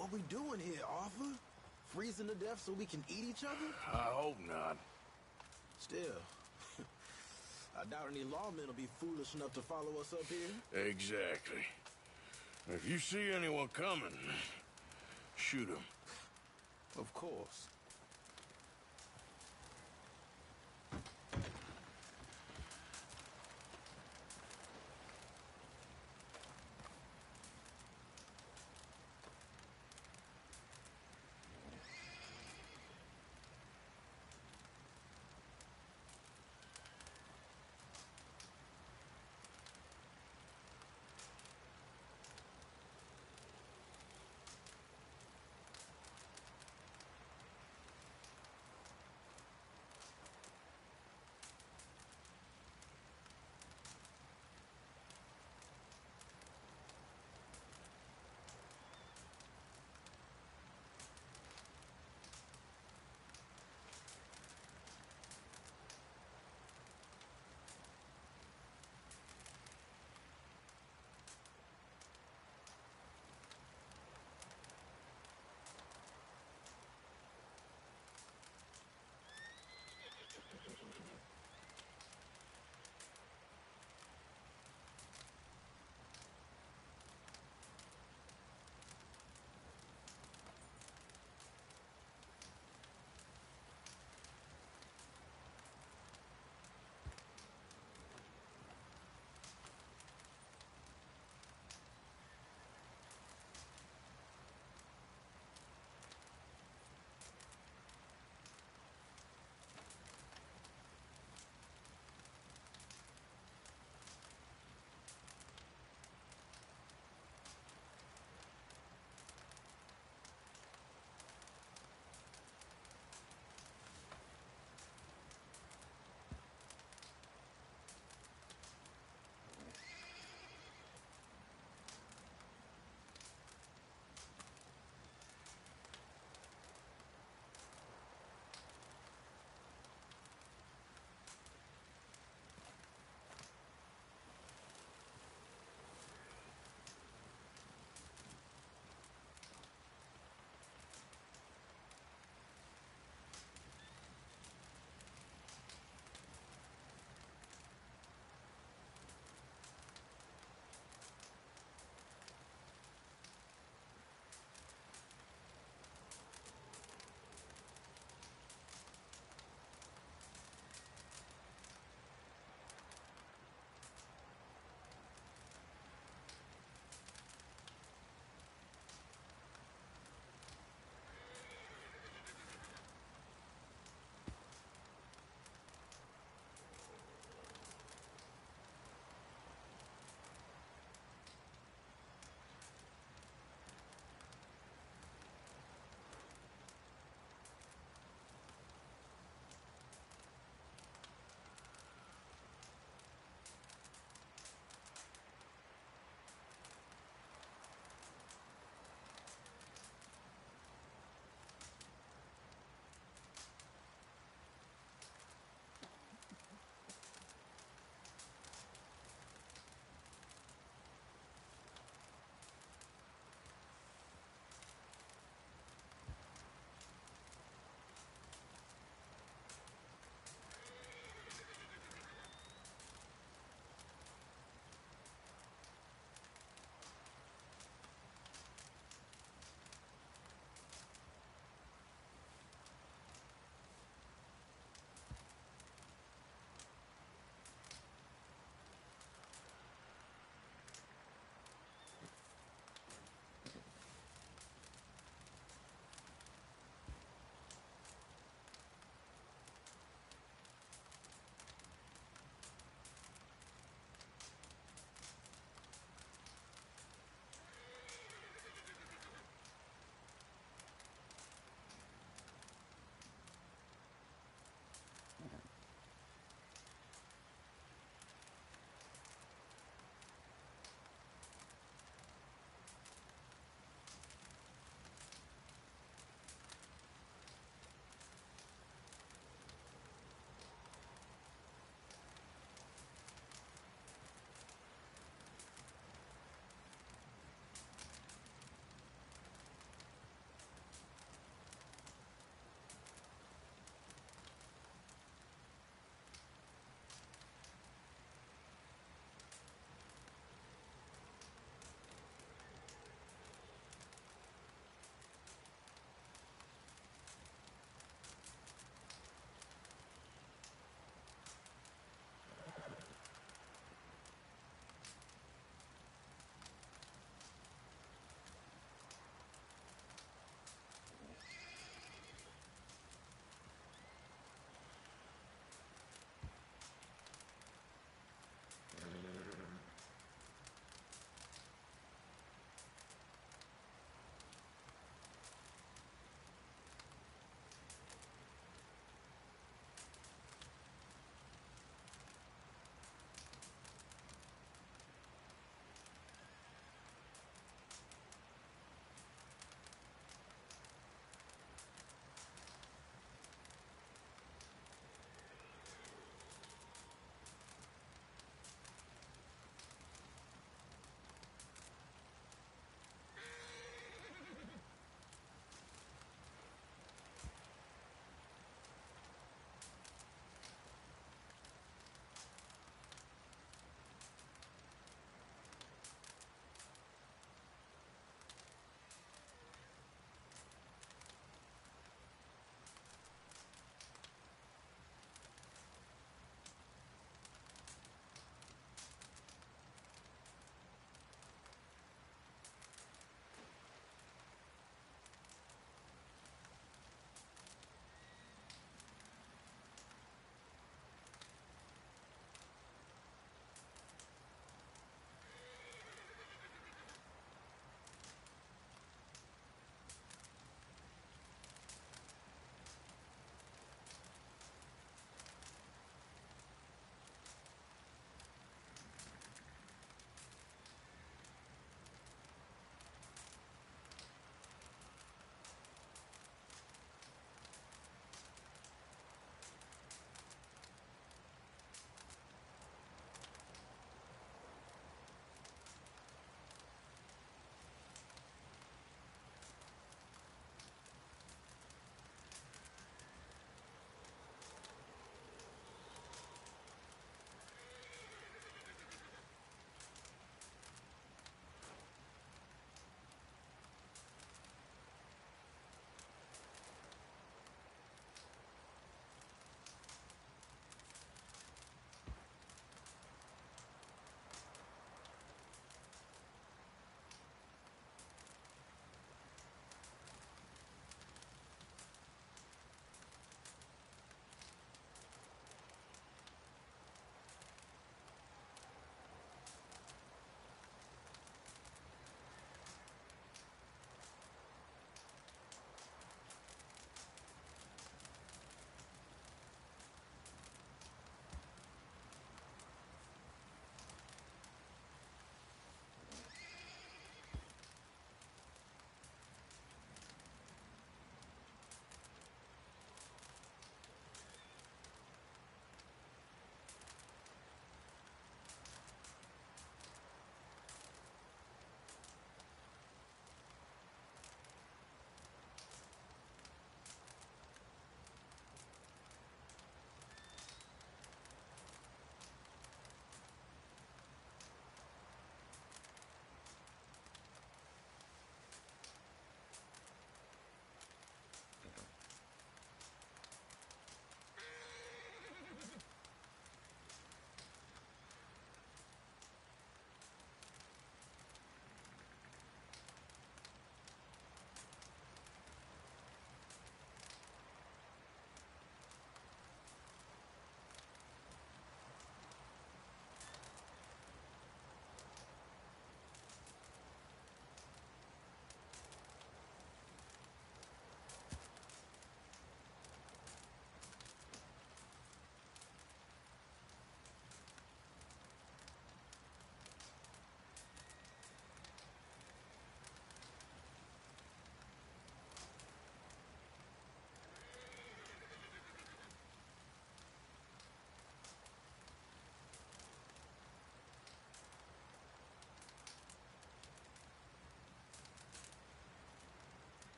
What we doing here, Arthur? Freezing to death so we can eat each other? I hope not. Still, I doubt any lawmen will be foolish enough to follow us up here. Exactly. If you see anyone coming, shoot them. Of course.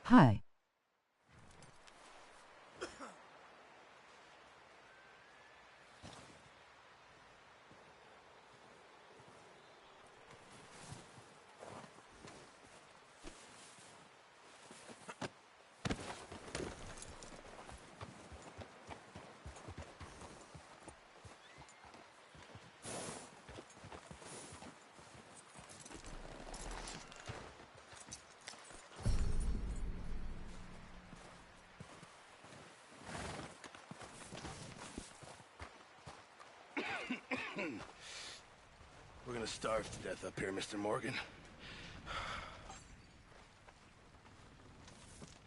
Hi. We're gonna starve to death up here, Mr. Morgan.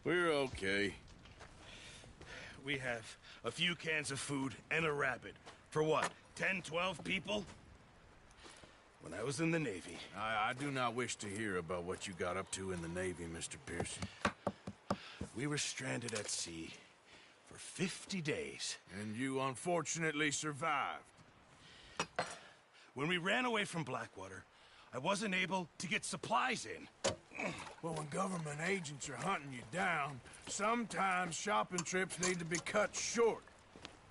We're okay. We have a few cans of food and a rabbit. For what, 10, 12 people? When I was in the Navy... I do not wish to hear about what you got up to in the Navy, Mr. Pearson. We were stranded at sea for 50 days. And you unfortunately survived. When we ran away from Blackwater, I wasn't able to get supplies in. Well, when government agents are hunting you down, sometimes shopping trips need to be cut short.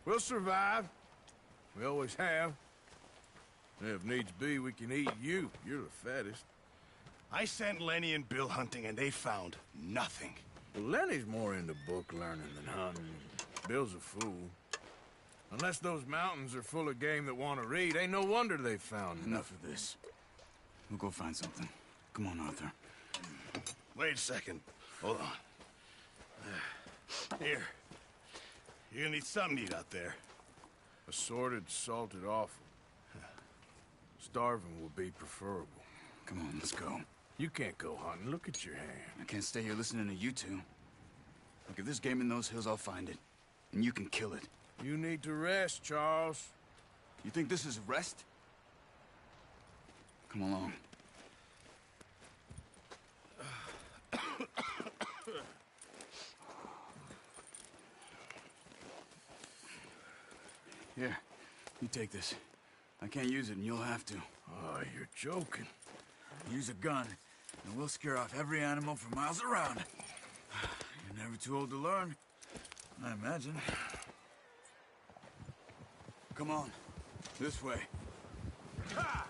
We'll survive. We always have. If needs be, we can eat you. You're the fattest. I sent Lenny and Bill hunting, and they found nothing. Well, Lenny's more into book learning than hunting. Bill's a fool. Unless those mountains are full of game that want to read, ain't no wonder they found Enough of this. We'll go find something. Come on, Arthur. Wait a second. Hold on. Here. You're gonna need something to eat out there. Assorted, salted offal. Starving will be preferable. Come on, let's go. You can't go hunting. Look at your hand. I can't stay here listening to you two. Look, if there's game in those hills, I'll find it. And you can kill it. You need to rest, Charles. You think this is rest? Come along. Here, you take this. I can't use it, and you'll have to. Oh, you're joking. Use a gun, and we'll scare off every animal for miles around. You're never too old to learn, I imagine. Come on, this way. Ha!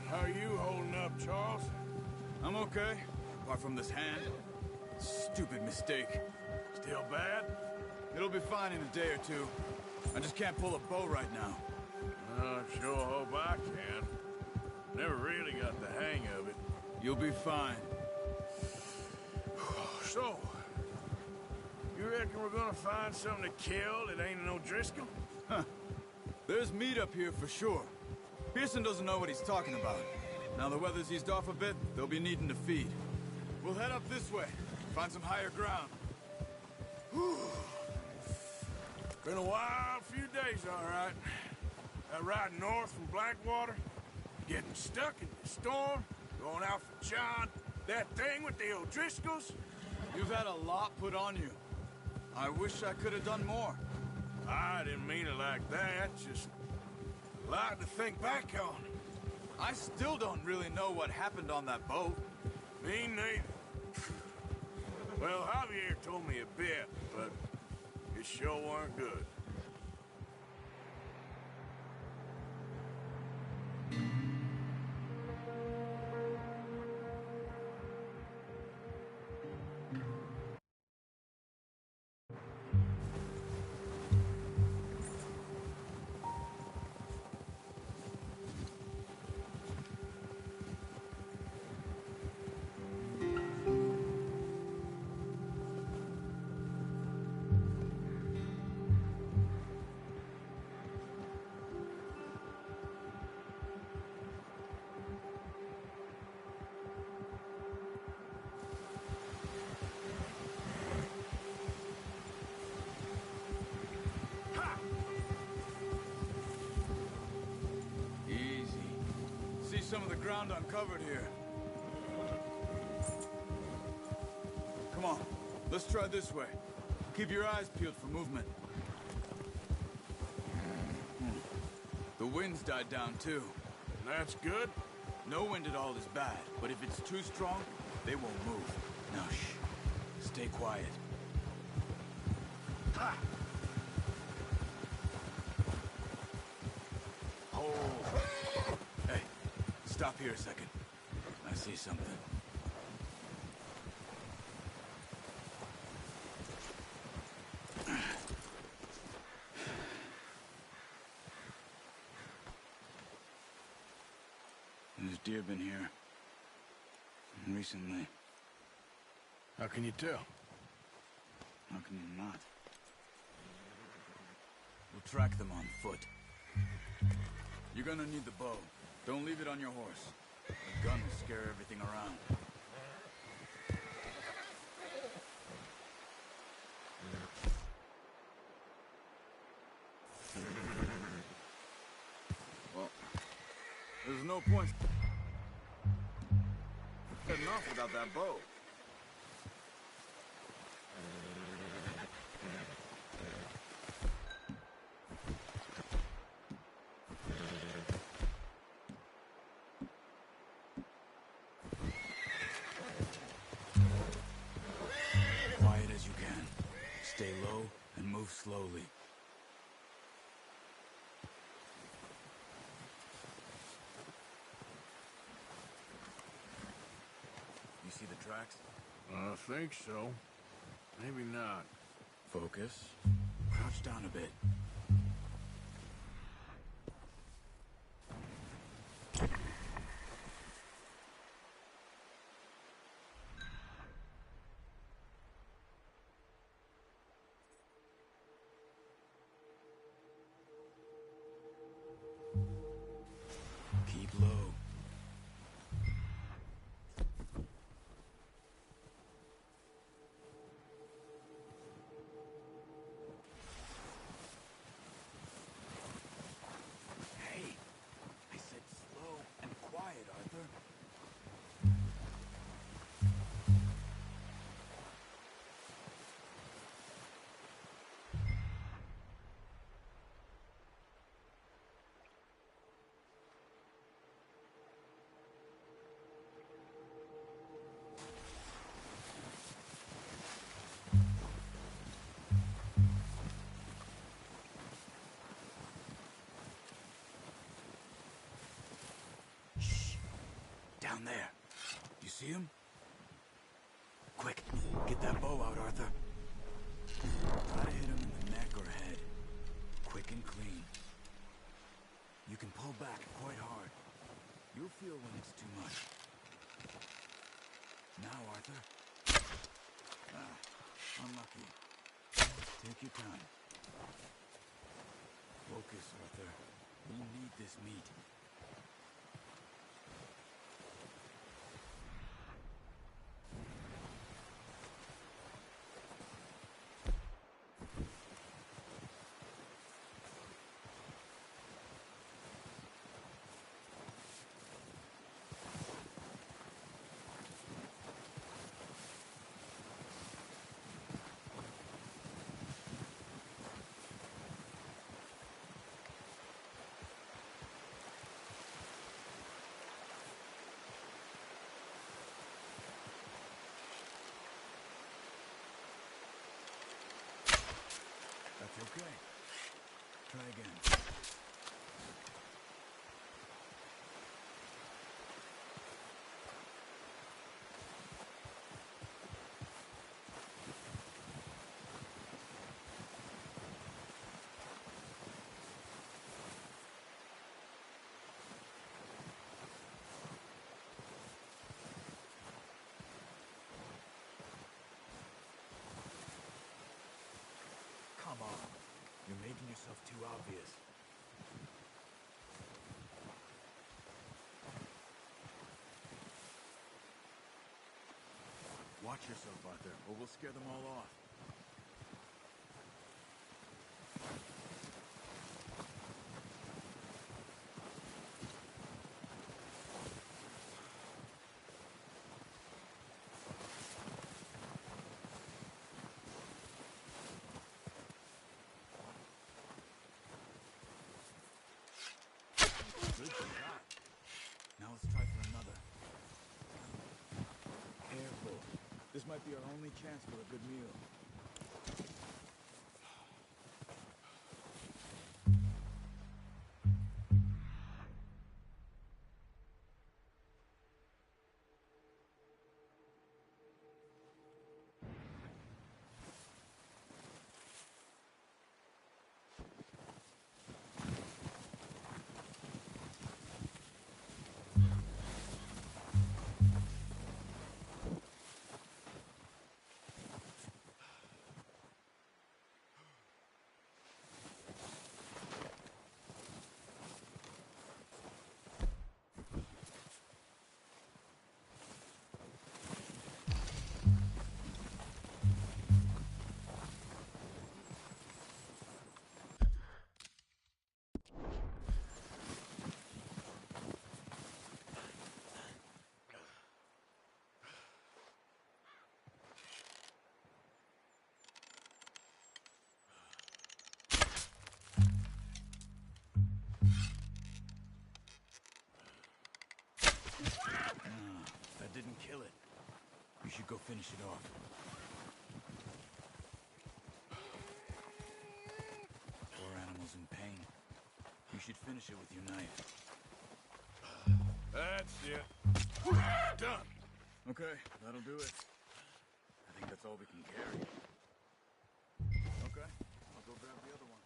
How are you holding up, Charles? I'm okay, apart from this hand. Stupid mistake. Still bad? It'll be fine in a day or two. I just can't pull a bow right now. I sure hope I can. Never really got the hang of it. You'll be fine. So, you reckon we're gonna find something to kill that ain't no Driscoll? Huh. There's meat up here for sure. Pearson doesn't know what he's talking about. Now the weather's eased off a bit, they'll be needing to feed. We'll head up this way, find some higher ground. Whew. Been a wild few days, all right. That ride north from Blackwater, getting stuck in the storm, going out for John, that thing with the O'Driscolls. You've had a lot put on you. I wish I could have done more. I didn't mean it like that, just a lot to think back on. I still don't really know what happened on that boat. Me neither. Well, Javier told me a bit, but it sure weren't good. Some of the ground uncovered here. Come on, let's try this way. Keep your eyes peeled for movement. The wind's died down too. That's good. No wind at all is bad, but if it's too strong, they won't move. Now, shh. Stay quiet. Ha! Hold. Hey, stop here a second. I see something. There's deer been here. Recently. How can you tell? How can you not? We'll track them on foot. You're gonna need the bow. Don't leave it on your horse. A gun will scare everything around. Well, there's no point setting off without that bow. Quiet as you can. Stay low and move slowly. You see the tracks? I think so. Maybe not. Focus. Crouch down a bit. Keep low. Hey, I said slow and quiet, Arthur. Shh. Down there. You see him? Quick, get that bow out, Arthur. Try to hit him in the neck or head. Quick and clean. You can pull back quite hard. You'll feel when it's too much. Now, Arthur. Ah, unlucky. Take your time. Focus, Arthur. We need this meat. That's okay. Try again. Come on. You're making yourself too obvious. Watch yourself, Arthur, or we'll scare them all off. Good shot. be our only chance for a good meal. That didn't kill it. You should go finish it off. Poor animal's in pain. You should finish it with your knife. That's it. Done. Okay, that'll do it. I think that's all we can carry. Okay, I'll go grab the other one.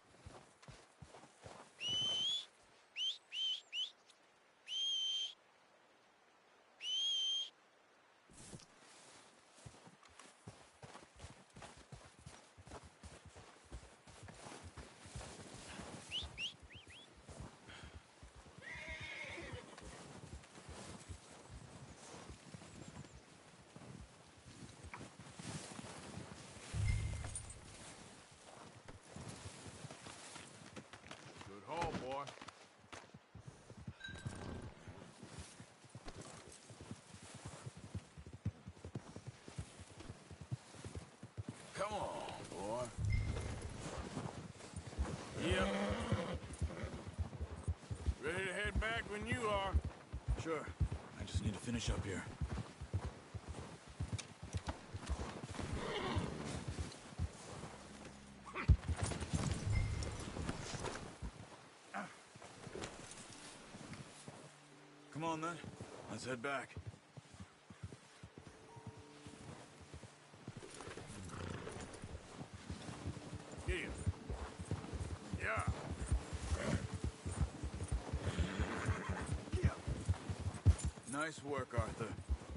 Good haul, boy. Come on, boy. Yep. Ready to head back when you are. Sure. I just need to finish up here. Come on, then. Let's head back. Yeah. Yeah. Nice work, Arthur.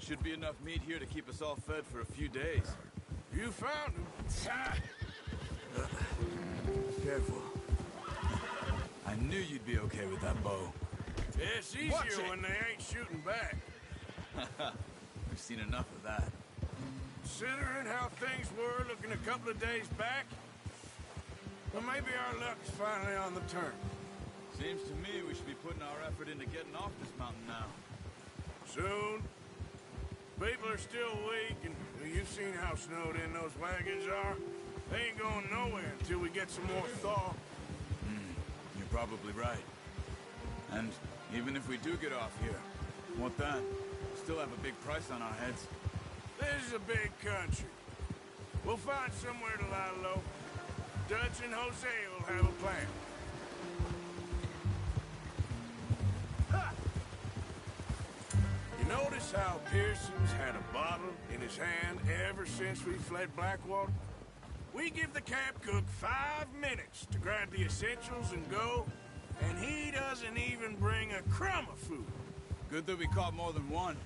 Should be enough meat here to keep us all fed for a few days. You found him. Careful. I knew you'd be okay with that bow. It's easier when they ain't shooting back. We've seen enough of that. Considering how things were looking a couple of days back, well, maybe our luck's finally on the turn. Seems to me we should be putting our effort into getting off this mountain now. Soon. People are still weak, and you've seen how snowed in those wagons are. They ain't going nowhere until we get some more thaw. You're probably right. And even if we do get off here, what then? Still have a big price on our heads. This is a big country. We'll find somewhere to lie low. Dutch and Jose will have a plan. Ha! You notice how Pearson's had a bottle in his hand ever since we fled Blackwater? We give the camp cook 5 minutes to grab the essentials and go, and he doesn't even bring a crumb of food. Good that we caught more than one.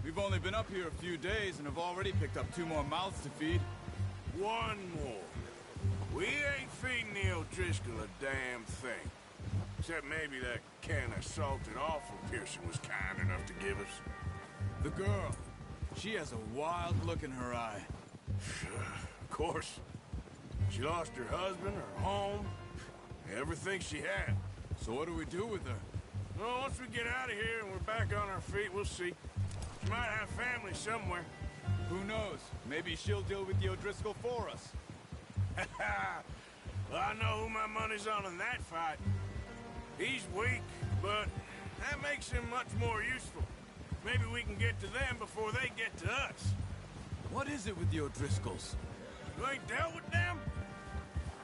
We've only been up here a few days and have already picked up 2 more mouths to feed. One more. We ain't feeding the O'Driscoll a damn thing. Except maybe that can of salted offal Pearson was kind enough to give us. The girl. She has a wild look in her eye. Of course. She lost her husband, her home, everything she had. So what do we do with her? Well, once we get out of here and we're back on our feet, we'll see. She might have family somewhere. Who knows? Maybe she'll deal with the O'Driscoll for us. Well, I know who my money's on in that fight. He's weak, but that makes him much more useful. Maybe we can get to them before they get to us. What is it with the O'Driscolls? You ain't dealt with them?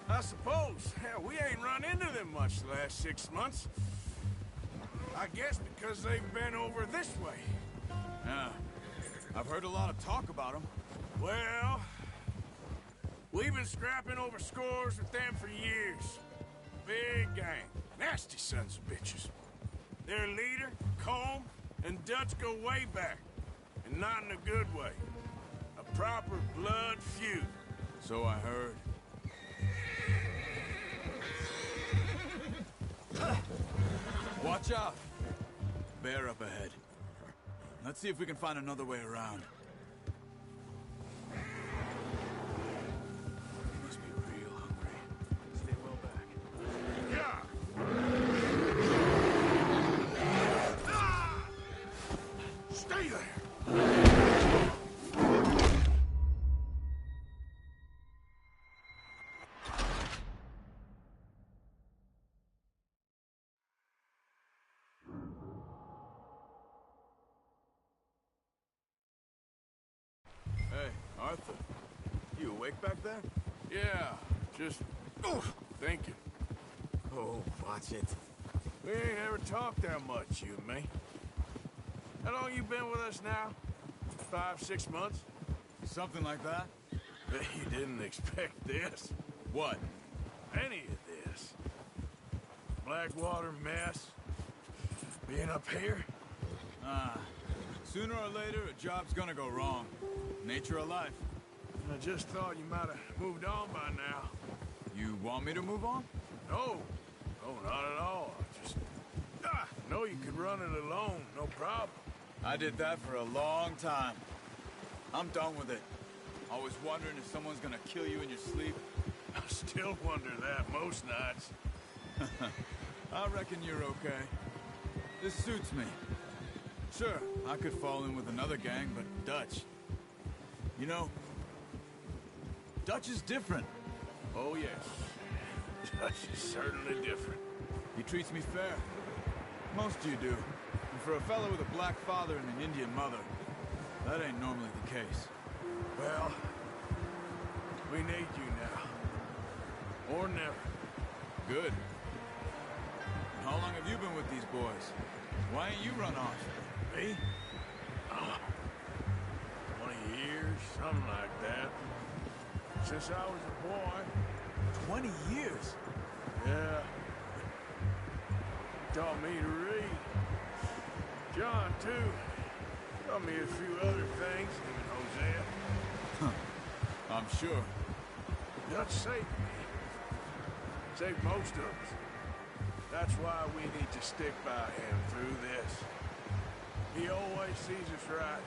I suppose. Hell, we ain't run into them much the last 6 months. I guess because they've been over this way. Yeah. I've heard a lot of talk about them. Well, we've been scrapping over scores with them for years. Big gang. Nasty sons of bitches. Their leader, Colm, and Dutch go way back. And not in a good way. A proper blood feud. So I heard. Watch out! Bear up ahead. Let's see if we can find another way around. He must be real hungry. Stay well back. Yeah! Ah! Stay there! Hey, Arthur. You awake back there? Yeah, just thinking. Oh, watch it. We ain't ever talked that much, you and me. How long you been with us now? 5, 6 months? Something like that? Bet you didn't expect this. What? Any of this. Blackwater mess. Being up here. Sooner or later, a job's gonna go wrong. Nature of life. I just thought you might have moved on by now. You want me to move on? No. No, not at all. I just... know you could run it alone, no problem. I did that for a long time. I'm done with it. Always wondering if someone's gonna kill you in your sleep. I still wonder that most nights. I reckon you're okay. This suits me. Sure, I could fall in with another gang, but Dutch... You know, Dutch is different. Oh, yes. Dutch is certainly different. He treats me fair. Most of you do. And for a fellow with a black father and an Indian mother, that ain't normally the case. Well, we need you now. Or never. Good. And how long have you been with these boys? Why ain't you run off? Me? 20 years, something like that. Since I was a boy. 20 years? Yeah. Taught me to read. John, too. Taught me a few other things, even Hosea. I'm sure. Dutch saved me. Saved most of us. That's why we need to stick by him through this. He always sees us right.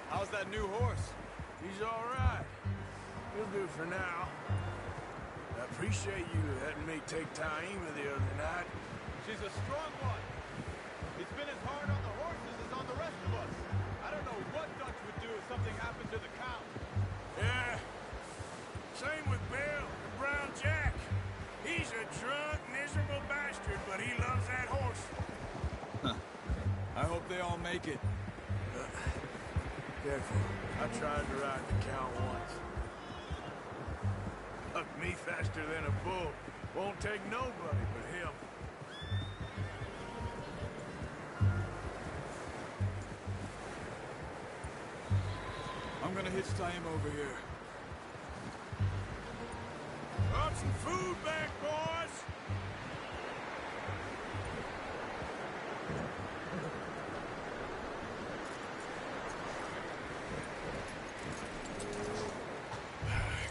How's that new horse? He's all right. He'll do for now. I appreciate you letting me take Taima the other night. She's a strong one. It's been as hard on the horses as on the rest of us. I don't know what Dutch would do if something happened to the Count. Yeah. Same with Bill and Brown Jack. He's a drunk, miserable bastard, but he loves that horse. I hope they all make it. Careful. I tried to ride the Count once. Hucked me faster than a bull. Won't take nobody but him. I'm gonna hitch Taima over here. Brought some food back, boys!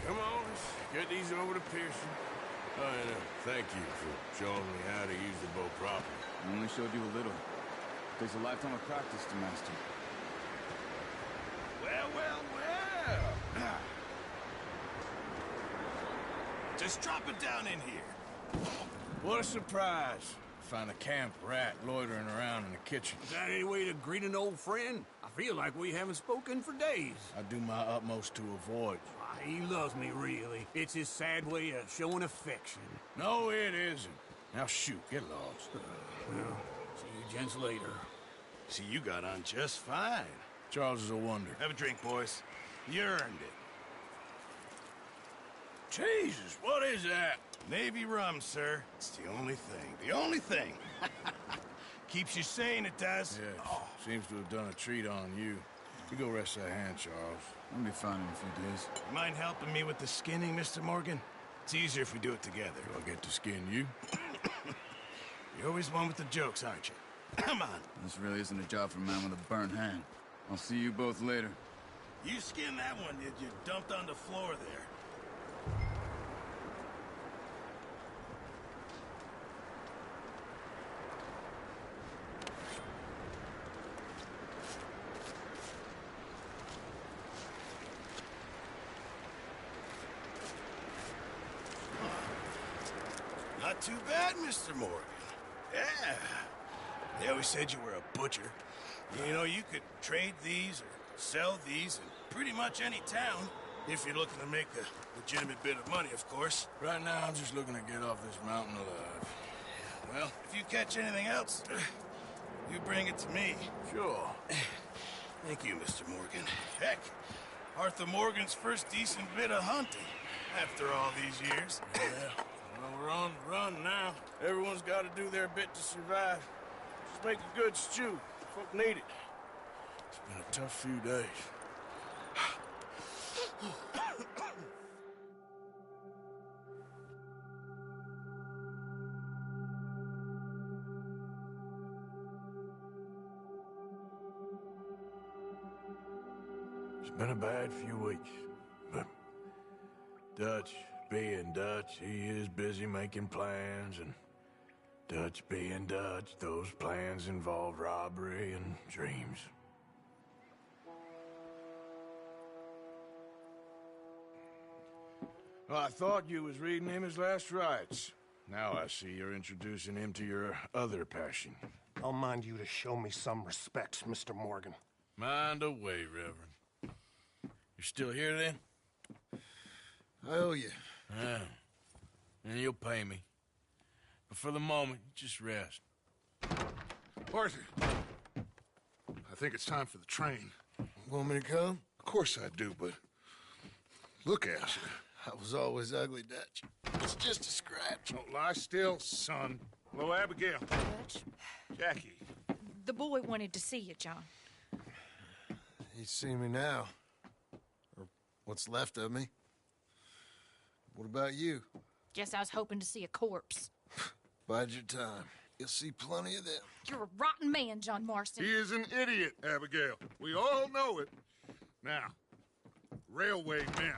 Come on, let's get these over to Pearson. Oh, and thank you for showing me how to use the bow properly. I only showed you a little. Takes a lifetime of practice to master. Well, well, well! Just drop it down in here. What a surprise. Find a camp rat loitering around in the kitchen. Is that any way to greet an old friend? I feel like we haven't spoken for days. I do my utmost to avoid. He loves me, really. It's his sad way of showing affection. No, it isn't. Now shoot, get lost. Well, See you gents later. See, you got on just fine. Charles is a wonder. Have a drink, boys. You earned it. Jesus, what is that? Navy rum, sir. It's the only thing. The only thing. Keeps you sane, it does. Yeah, seems to have done a treat on you. You go rest that hand, Charles. I'll be fine in a few days. You mind helping me with the skinning, Mr. Morgan? It's easier if we do it together. Do I get to skin you? You're always one with the jokes, aren't you? Come on. This really isn't a job for a man with a burnt hand. I'll see you both later. You skinned that one, did you? Dumped on the floor there. Not too bad, Mr. Morgan. Yeah. They always said you were a butcher. You know, you could trade these or sell these in pretty much any town, if you're looking to make a legitimate bit of money, of course. Right now, I'm just looking to get off this mountain alive. Well, if you catch anything else, you bring it to me. Sure. Thank you, Mr. Morgan. Heck, Arthur Morgan's first decent bit of hunting after all these years. Yeah. Well, we're on the run now. Everyone's got to do their bit to survive. Just make a good stew. Folk need it. It's been a tough few days. It's been a bad few weeks, but Dutch being Dutch, he is busy making plans, and Dutch being Dutch, those plans involve robbery and dreams. Well, I thought you was reading him his last rites. Now I see you're introducing him to your other passion. I'll mind you to show me some respect, Mr. Morgan. Mind away, Reverend. You're still here, then? I owe you. Yeah. And you'll pay me. But for the moment, just rest. Arthur, I think it's time for the train. Want me to come? Of course I do, but look at you. I was always ugly, Dutch. It's just a scratch. Don't lie still, son. Hello, Abigail. Dutch, Jackie. the boy wanted to see you, John. He's seen me now. Or what's left of me. What about you? Guess I was hoping to see a corpse. Bide your time. You'll see plenty of them. You're a rotten man, John Marston. He is an idiot, Abigail. We all know it. Now, railway men.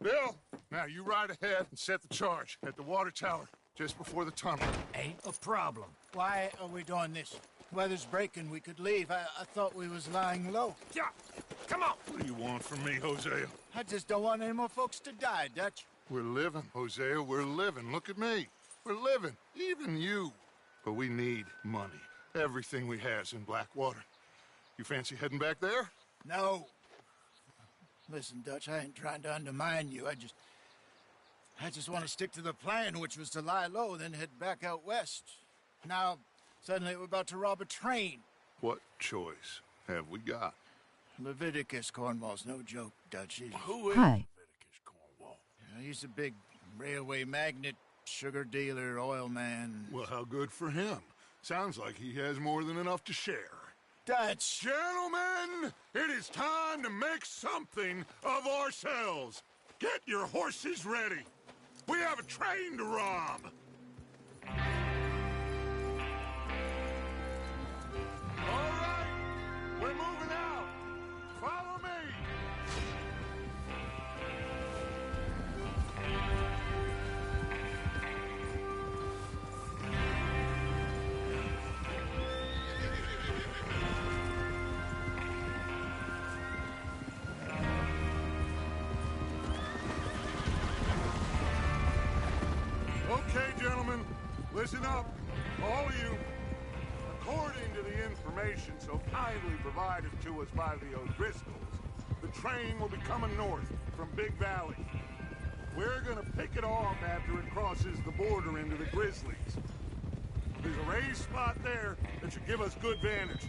Bill, now you ride ahead and set the charge at the water tower just before the tunnel. Ain't a problem. Why are we doing this? Weather's breaking. We could leave. I thought we was lying low. Yeah, come on. What do you want from me, Hosea? I just don't want any more folks to die, Dutch. We're living, Hosea. We're living. Look at me. We're living. Even you. But we need money. Everything we has in Blackwater. You fancy heading back there? No. Listen, Dutch, I ain't trying to undermine you. I just want to stick to the plan, which was to lie low, then head back out west. Now, suddenly we're about to rob a train. What choice have we got? Leviticus Cornwall's no joke, Dutch. Who is Hi. Leviticus Cornwall? He's a big railway magnate, sugar dealer, oil man. Well, how good for him. Sounds like he has more than enough to share. Dutch! Gentlemen, it is time to make something of ourselves. Get your horses ready. We have a train to rob. All right, we're moving out. Follow me. Okay, gentlemen, listen up, all of you. According to the information so kindly provided to us by the O'Driscolls, the train will be coming north from Big Valley. We're gonna pick it off after it crosses the border into the Grizzlies. There's a raised spot there that should give us good vantage.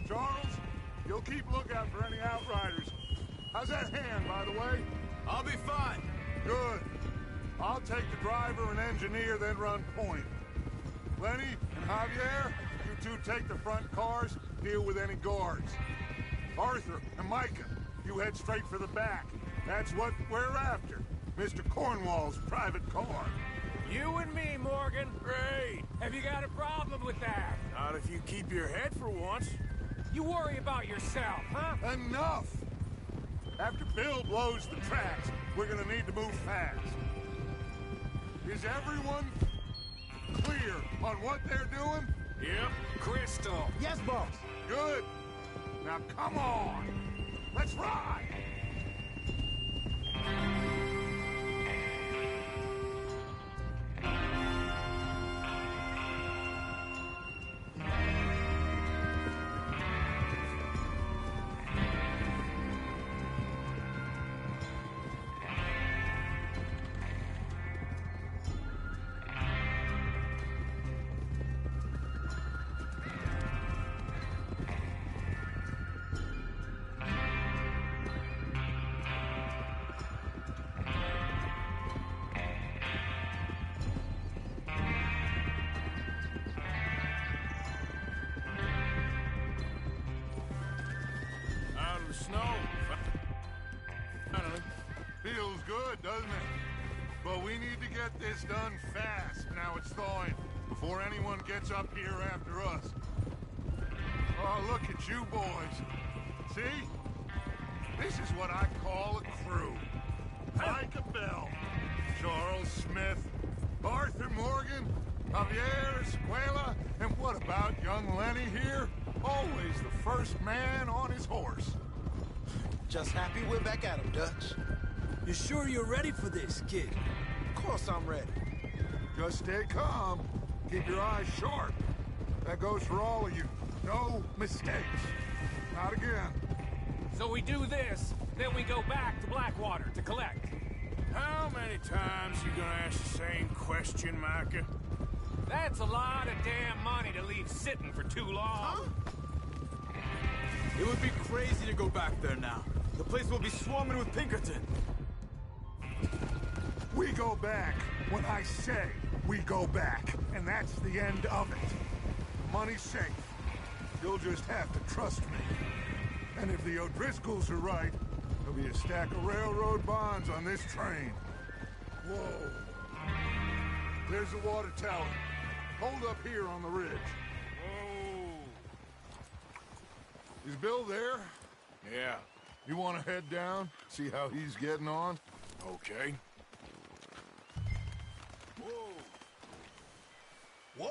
Charles, you'll keep lookout for any outriders. How's that hand, by the way? I'll be fine. Good. I'll take the driver and engineer, then run point. Lenny and Javier, you two take the front cars, deal with any guards. Arthur and Micah, you head straight for the back. That's what we're after. Mr. Cornwall's private car. You and me, Morgan. Great. Have you got a problem with that? Not if you keep your head for once. You worry about yourself, huh? Enough! After Bill blows the tracks, we're gonna need to move fast. Is everyone clear on what they're doing? Yep. Crystal. Yes, boss. Good. Now come on. Let's ride. Out of the snow. Finally. Feels good, doesn't it? But we need to get this done fast. Now it's thawing, before anyone gets up here after us. Oh, look at you boys. See? This is what I call a crew. Micah Bell, Charles Smith, Arthur Morgan, Javier Escuela, and what about young Lenny here? Always the first man on his horse. Just happy we're back at him, Dutch. You sure you're ready for this, kid? Of course I'm ready. Just stay calm. Keep your eyes sharp. That goes for all of you. No mistakes. Not again. So we do this, then we go back to Blackwater to collect. How many times you gonna ask the same question, Micah? That's a lot of damn money to leave sitting for too long. It would be crazy to go back there now. The place will be swarming with Pinkerton. We go back when I say we go back, and that's the end of it. Money's safe. You'll just have to trust me. And if the O'Driscolls are right, there'll be a stack of railroad bonds on this train. Whoa. There's the water tower. Hold up here on the ridge. Whoa. Is Bill there? Yeah. You want to head down, see how he's getting on? Okay. Whoa! Whoa!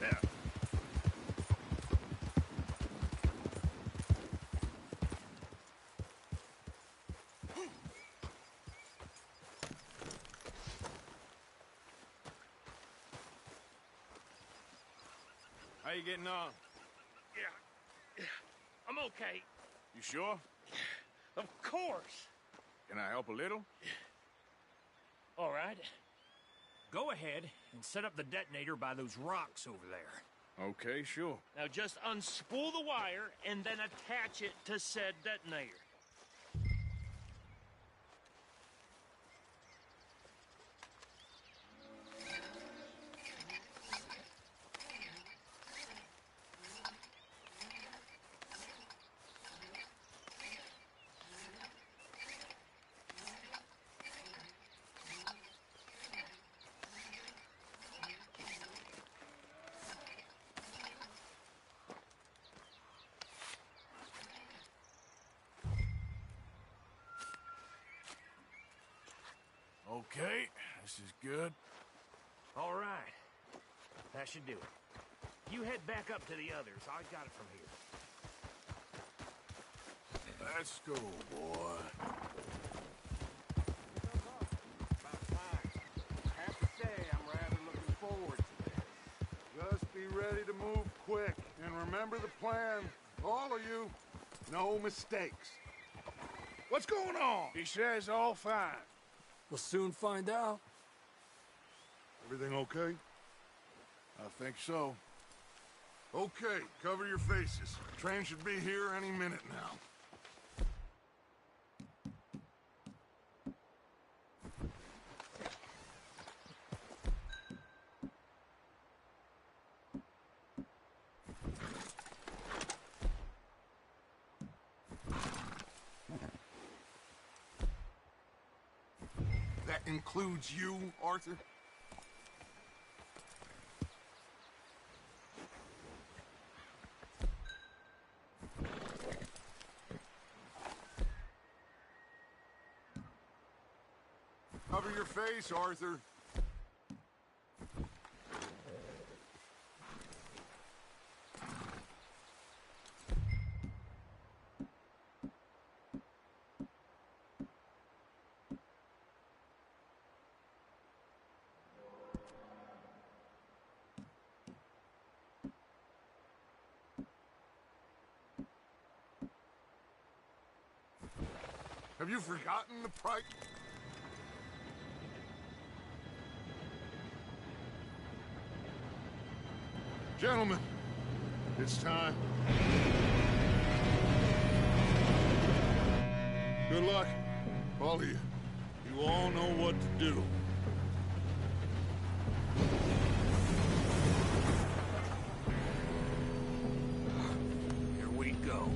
Yeah. How you getting on? Yeah. I'm okay. You sure? Of course. Can I help a little? All right. Go ahead and set up the detonator by those rocks over there. Okay, sure. Now just unspool the wire and then attach it to said detonator. Okay, this is good. All right. That should do it. You head back up to the others. I got it from here. Let's go, boy. About time. I have to say, I'm rather looking forward to this. Just be ready to move quick. And remember the plan. All of you, no mistakes. What's going on? He says all fine. We'll soon find out. Everything okay? I think so. Okay, cover your faces. Train should be here any minute now. That includes you, Arthur? Cover your face, Arthur. Have you forgotten the price? Gentlemen, it's time. Good luck, all of you. You all know what to do. Here we go.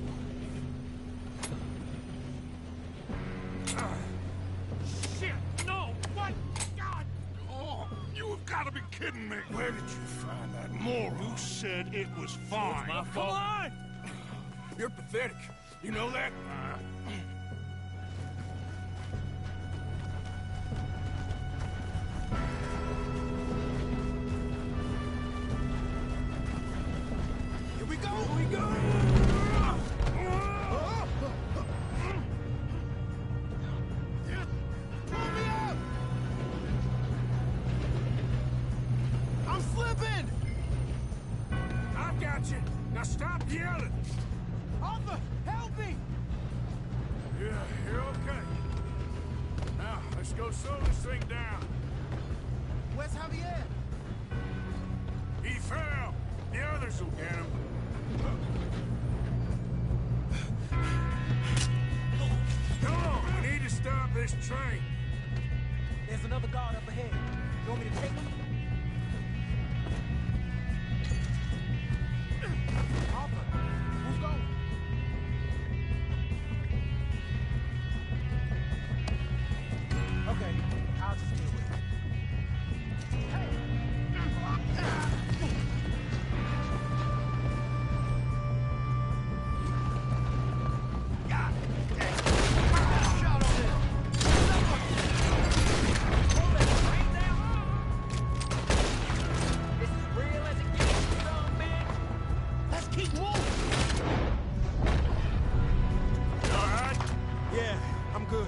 Shit! No! What? God! Oh, you have got to be kidding me. Where did you find that moron? You said it was fine. My Come fault. on! You're pathetic. You know that? Here we go! Here we go! Pull me up! I'm slipping! I've got you. Now stop yelling. Arthur, help me! Yeah, you're okay. Now, let's go slow this thing down. Where's Javier? He fell. The others will get him. Come on, we need to stop this train. There's another guard up ahead. You want me to take him? Arthur, who's going? Okay, I'll just deal with it. Hey! This is real as it gets, you dumb man. Let's keep moving! You all right? Yeah, I'm good.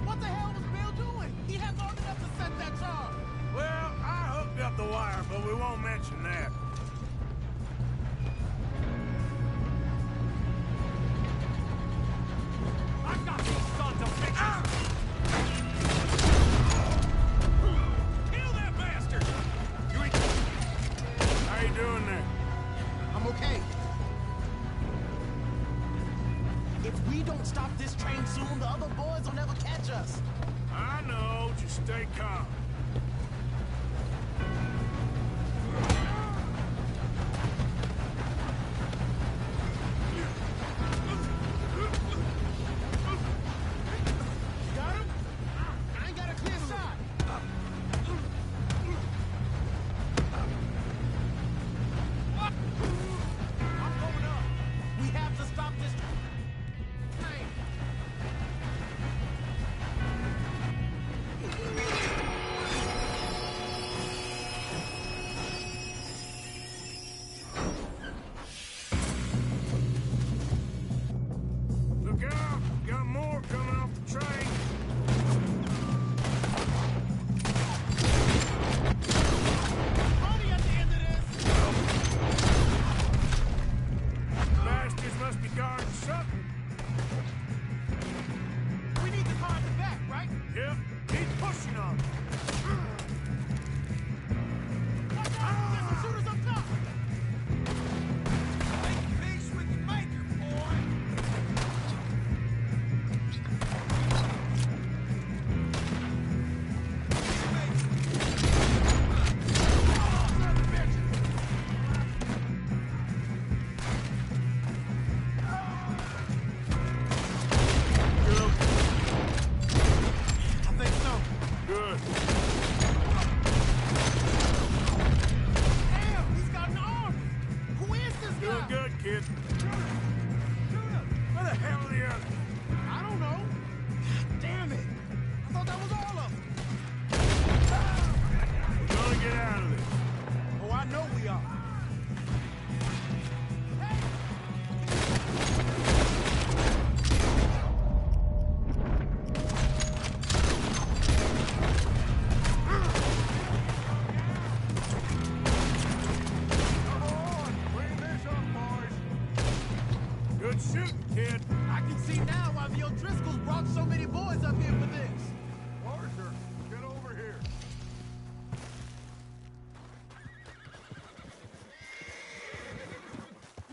What the hell was Bill doing? He had long enough to set that charge. Well, I hooked up the wire, but we won't mention that. I got these sons of bitches! Kill that bastard! How you doing there? I'm okay. If we don't stop this train soon, the other boys will never catch us. I know. Just stay calm. Got him? I ain't got a clear shot. I'm going up. We have to stop this train. see now why the O'Driscolls brought so many boys up here for this. Arthur, get over here.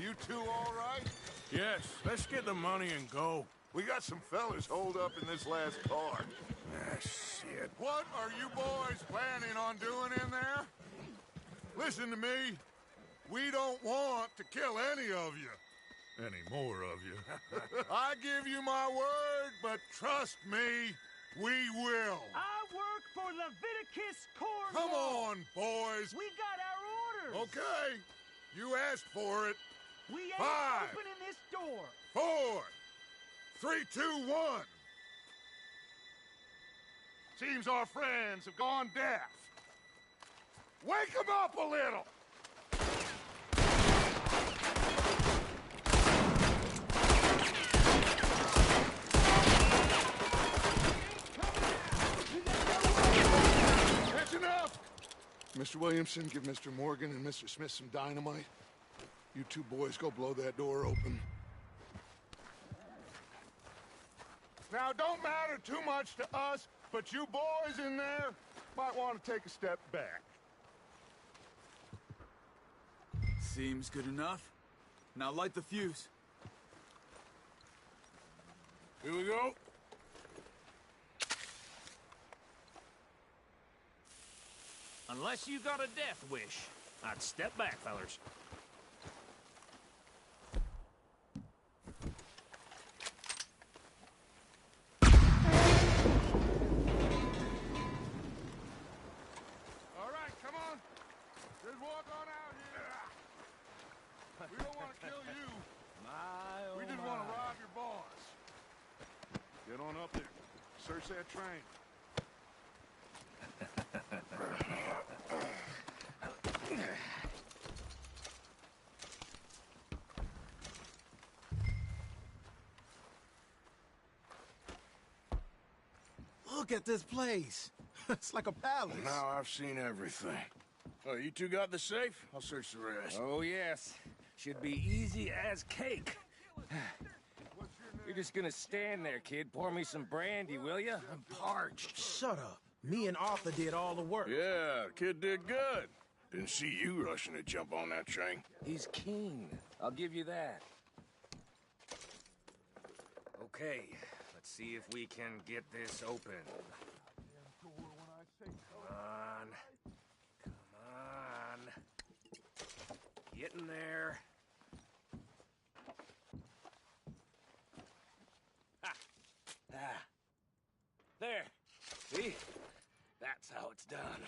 You two all right? Yes, let's get the money and go. We got some fellas holed up in this last car. Ah, shit. What are you boys planning on doing in there? Listen to me. We don't want to kill any of you. Any more of you. I give you my word, but trust me, we will. I work for Leviticus Corps. Come on, boys. We got our orders. Okay. You asked for it. We ain't 5, opening this door. 4, 3, 2, 1. Seems our friends have gone deaf. Wake them up a little. That's enough. Mr. Williamson, give Mr. Morgan and Mr. Smith some dynamite. You two boys go blow that door open. Now, don't matter too much to us, but you boys in there might want to take a step back. Seems good enough. Now light the fuse. Here we go. Unless you got a death wish, I'd step back, fellers. All right, come on. Just walk on out here. We don't want to kill you. We just want to rob your boss. Get on up there. Search that train. Look at this place. It's like a palace. Now I've seen everything. Oh, you two got the safe? I'll search the rest. Oh, yes. Should be easy as cake. You're just gonna stand there, kid. Pour me some brandy, will you? I'm parched. Shut up. Me and Arthur did all the work. Yeah, kid did good. Didn't see you rushing to jump on that train. He's keen. I'll give you that. Okay, let's see if we can get this open. Come on. Come on. Get in there. Ha! Ah. There. See? That's how it's done.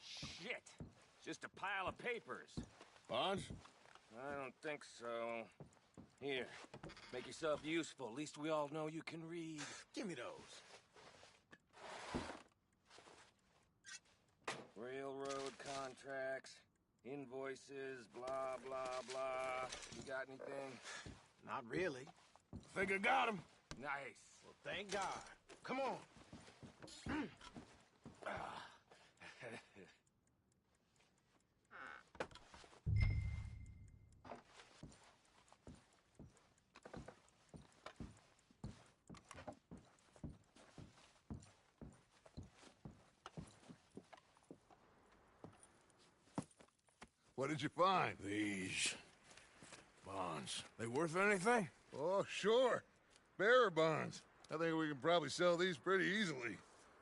Shit. Just a pile of papers. Bonds? I don't think so. Here. Make yourself useful. At least we all know you can read. Give me those. Railroad contracts, invoices, blah, blah, blah. You got anything? Not really. Think I got him. Nice. Well, thank God. Come on. What did you find? These bonds. They worth anything? Oh, sure. Bearer bonds. I think we can probably sell these pretty easily.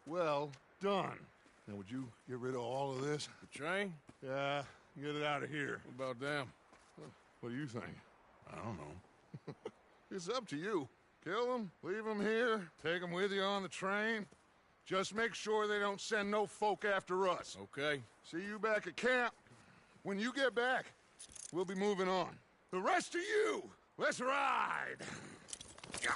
Well done. Now, would you get rid of all of this? The train? Yeah, get it out of here. What about them? What do you think? I don't know. It's up to you. Kill them, leave them here, take them with you on the train. Just make sure they don't send no folk after us. Okay. See you back at camp. When you get back, we'll be moving on. The rest of you, let's ride! Yep.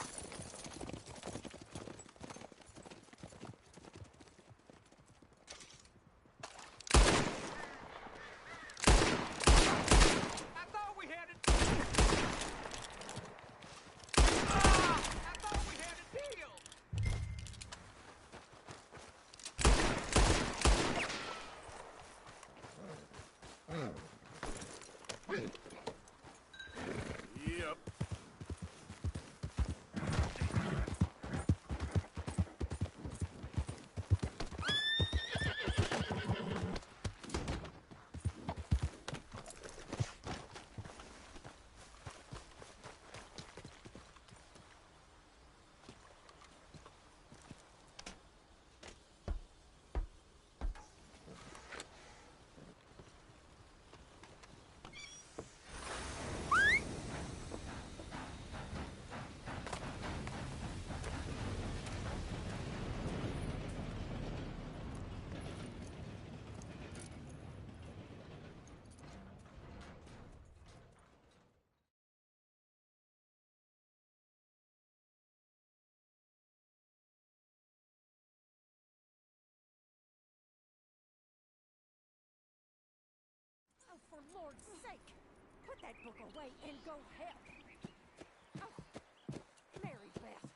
that book away and go help. Oh, Mary Beth.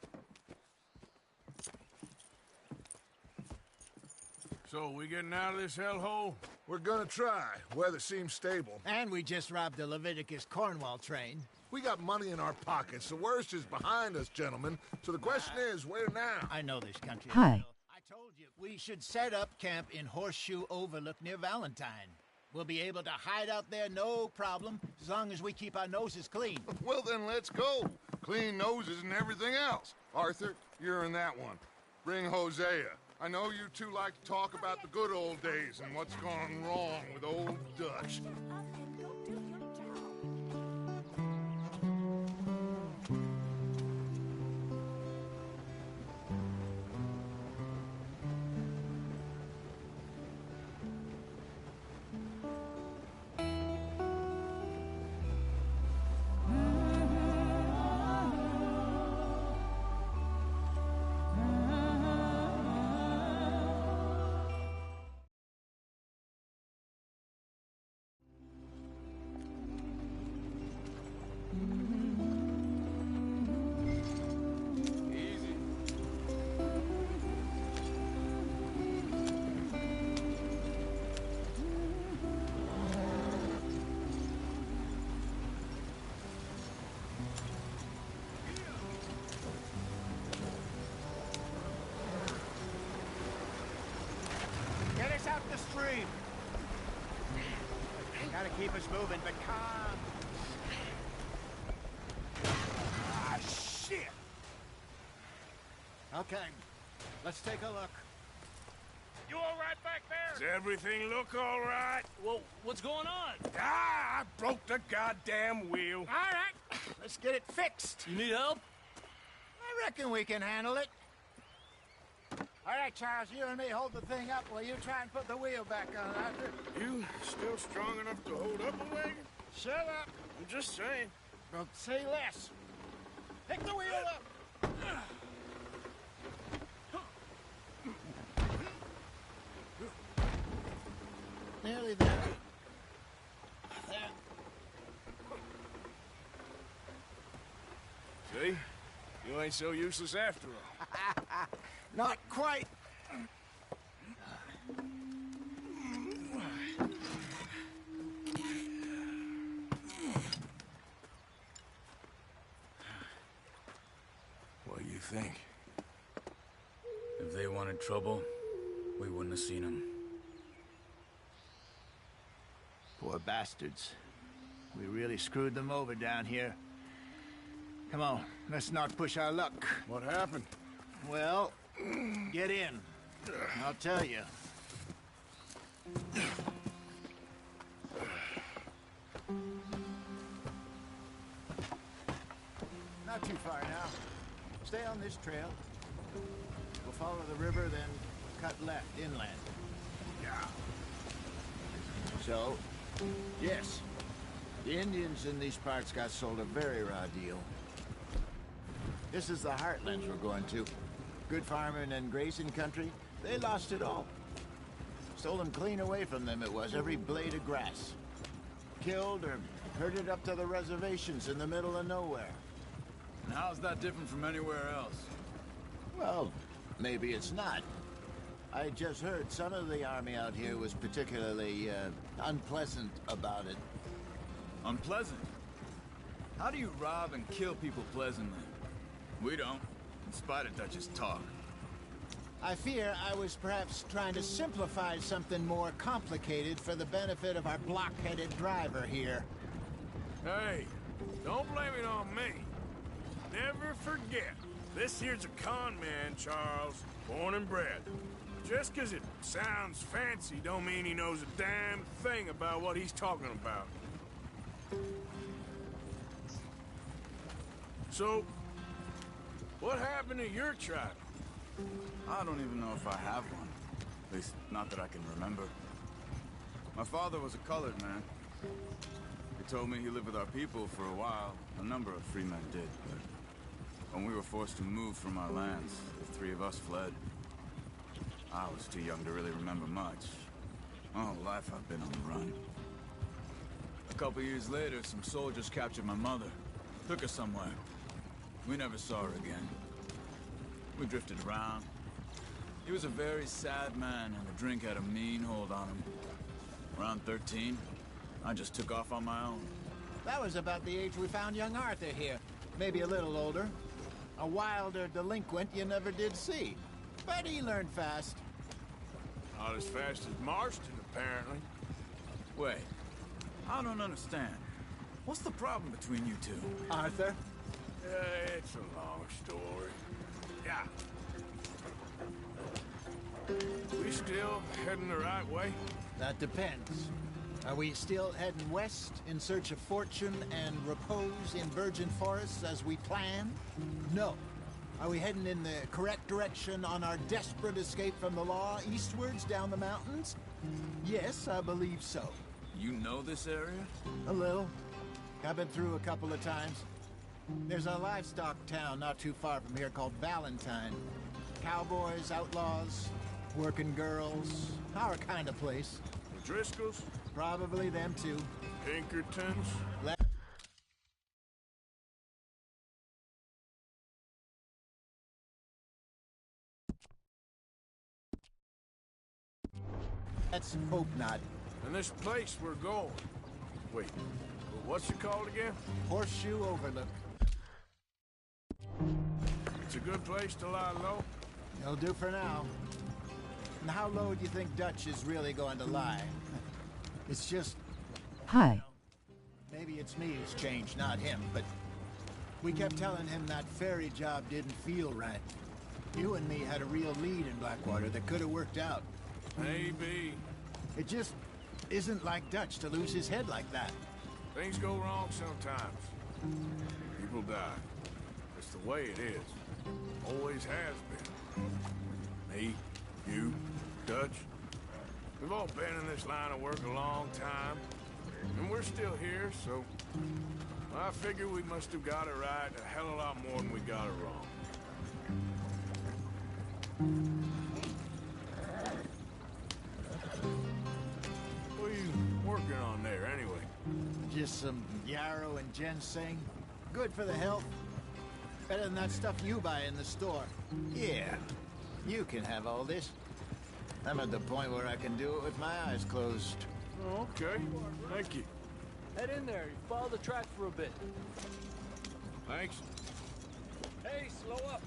So, we getting out of this hellhole? We're gonna try. Weather seems stable. And we just robbed the Leviticus Cornwall train. We got money in our pockets. The worst is behind us, gentlemen. So the question is, where now? I know this country. Hi. I told you, we should set up camp in Horseshoe Overlook near Valentine. We'll be able to hide out there no problem, as long as we keep our noses clean. Well, then let's go. Clean noses and everything else. Arthur, you're in that one. Bring Hosea. I know you two like to talk about the good old days and what's gone wrong with old Dutch. Get us out the stream. Gotta keep us moving, but calm. Ah, shit! Okay, let's take a look. You all right back there? Does everything look all right? Well, what's going on? Ah, I broke the goddamn wheel. All right, let's get it fixed. You need help? I reckon we can handle it. All right, Charles, you and me hold the thing up while you try and put the wheel back on, Arthur. You still strong enough to hold up a wagon? Shut up. I'm just saying. Well, say less. Pick the wheel up. Nearly there. There. See? You ain't so useless after all. Not quite. What do you think? If they wanted trouble, we wouldn't have seen them. Poor bastards. We really screwed them over down here. Come on, let's not push our luck. What happened? Well, get in. I'll tell you. Not too far now. Stay on this trail. We'll follow the river, then cut left inland. Yeah. So, yes, the Indians in these parts got sold a very raw deal. This is the heartlands we're going to. Good farming and grazing country, they lost it all. Stole them clean away from them, it was, every blade of grass. Killed or herded up to the reservations in the middle of nowhere. And how's that different from anywhere else? Well, maybe it's not. I just heard some of the army out here was particularly, unpleasant about it. Unpleasant? How do you rob and kill people pleasantly? We don't, in spite of Dutch's talk. I fear I was perhaps trying to simplify something more complicated for the benefit of our block-headed driver here. Hey, don't blame it on me. Never forget, this here's a con man, Charles, born and bred. Just 'cause it sounds fancy don't mean he knows a damn thing about what he's talking about. So, what happened to your tribe? I don't even know if I have one. At least, not that I can remember. My father was a colored man. He told me he lived with our people for a while. A number of free men did, but when we were forced to move from our lands, the three of us fled. I was too young to really remember much. My whole life I've been on the run. A couple years later, some soldiers captured my mother. Took her somewhere. We never saw her again. We drifted around. He was a very sad man, and the drink had a mean hold on him. Around 13, I just took off on my own. That was about the age we found young Arthur here. Maybe a little older. A wilder delinquent you never did see. But he learned fast. Not as fast as Marston, apparently. Wait, I don't understand. What's the problem between you two? Arthur? It's a long story. Yeah. We still heading the right way? That depends. Are we still heading west in search of fortune and repose in virgin forests as we planned? No. Are we heading in the correct direction on our desperate escape from the law eastwards down the mountains? Yes, I believe so. You know this area? A little. I've been through a couple of times. There's a livestock town not too far from here called Valentine. Cowboys, outlaws, working girls, our kind of place. The Driscolls? Probably them too. Pinkertons? Let's hope not. And this place we're going. Wait, what's it called again? Horseshoe Overlook. It's a good place to lie low? It'll do for now. And how low do you think Dutch is really going to lie? It's just... Hi. Maybe it's me who's changed, not him, but... We kept telling him that ferry job didn't feel right. You and me had a real lead in Blackwater that could have worked out. Maybe. It just isn't like Dutch to lose his head like that. Things go wrong sometimes. People die. It's the way it is. Always has been. Me, you, Dutch. We've all been in this line of work a long time. And we're still here, so... I figure we must have got it right a hell of a lot more than we got it wrong. What are you working on there, anyway? Just some yarrow and ginseng. Good for the health. Better than that stuff you buy in the store. Yeah, you can have all this. I'm at the point where I can do it with my eyes closed. Oh, okay. Thank you. Head in there. Follow the track for a bit. Thanks. Hey, slow up.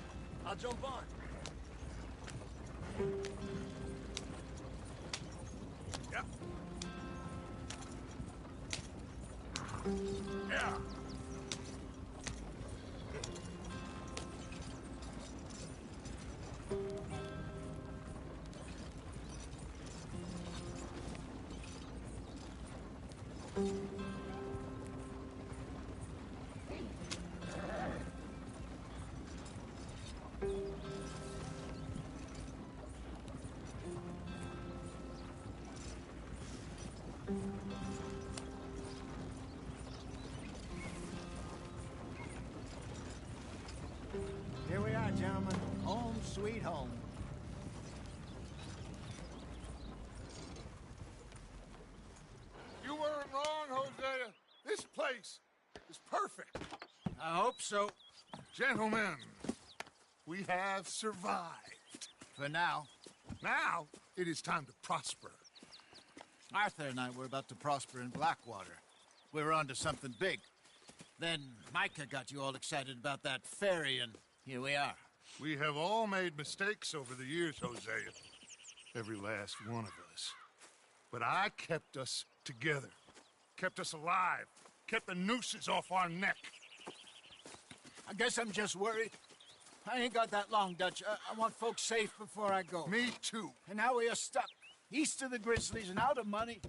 I'll jump on. Yep. Yeah. Here we are, gentlemen. Home sweet home. You weren't wrong, Hosea. This place is perfect. I hope so. Gentlemen, we have survived. For now. Now, it is time to prosper. Arthur and I were about to prosper in Blackwater. We were onto something big. Then Micah got you all excited about that ferry, and here we are. We have all made mistakes over the years, Hosea. Every last one of us. But I kept us together. Kept us alive. Kept the nooses off our neck. I guess I'm just worried. I ain't got that long, Dutch. I want folks safe before I go. Me too. And now we are stuck. East of the Grizzlies and out of money.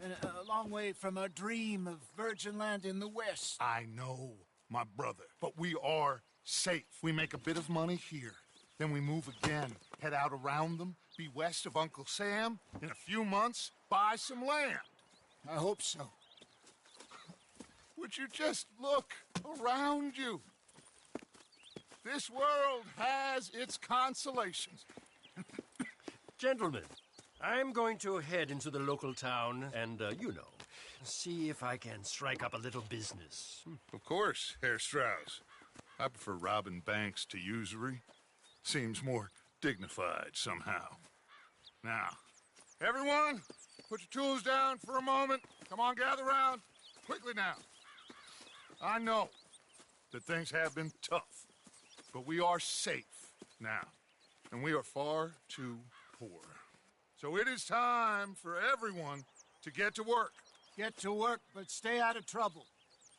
And a long way from our dream of virgin land in the west. I know, my brother. But we are safe. We make a bit of money here. Then we move again. Head out around them. Be west of Uncle Sam. In a few months, buy some land. I hope so. Would you just look around you? This world has its consolations. Gentlemen, I'm going to head into the local town and, See if I can strike up a little business. Of course, Herr Strauss. I prefer robbing banks to usury. Seems more dignified somehow. Now, everyone, put your tools down for a moment. Come on, gather round. Quickly now. I know that things have been tough, but we are safe now, and we are far too poor. So it is time for everyone to get to work. Get to work, but stay out of trouble.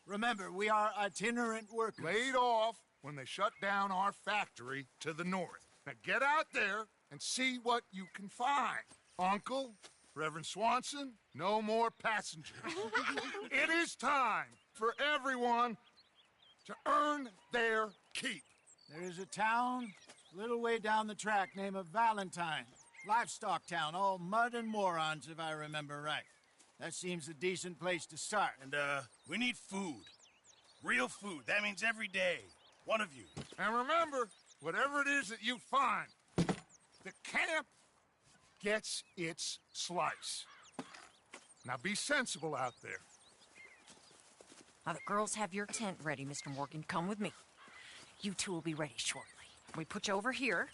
Remember, we are itinerant workers. Laid off when they shut down our factory to the north. Now get out there and see what you can find. Uncle, Reverend Swanson, no more passengers. It is time for everyone to earn their keep. There is a town a little way down the track named Valentine. Livestock town, all mud and morons, if I remember right. That seems a decent place to start. And, we need food. Real food. That means every day. One of you. And remember, whatever it is that you find, the camp gets its slice. Now be sensible out there. Now the girls have your tent ready, Mr. Morgan. Come with me. You two will be ready shortly. We put you over here.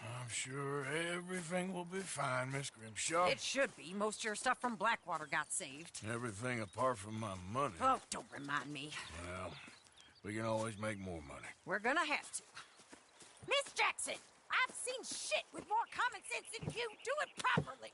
I'm sure everything will be fine, Miss Grimshaw. It should be. Most of your stuff from Blackwater got saved. Everything apart from my money. Oh, don't remind me. Well, we can always make more money. We're gonna have to. Miss Jackson, I've seen shit with more common sense than you. Do it properly.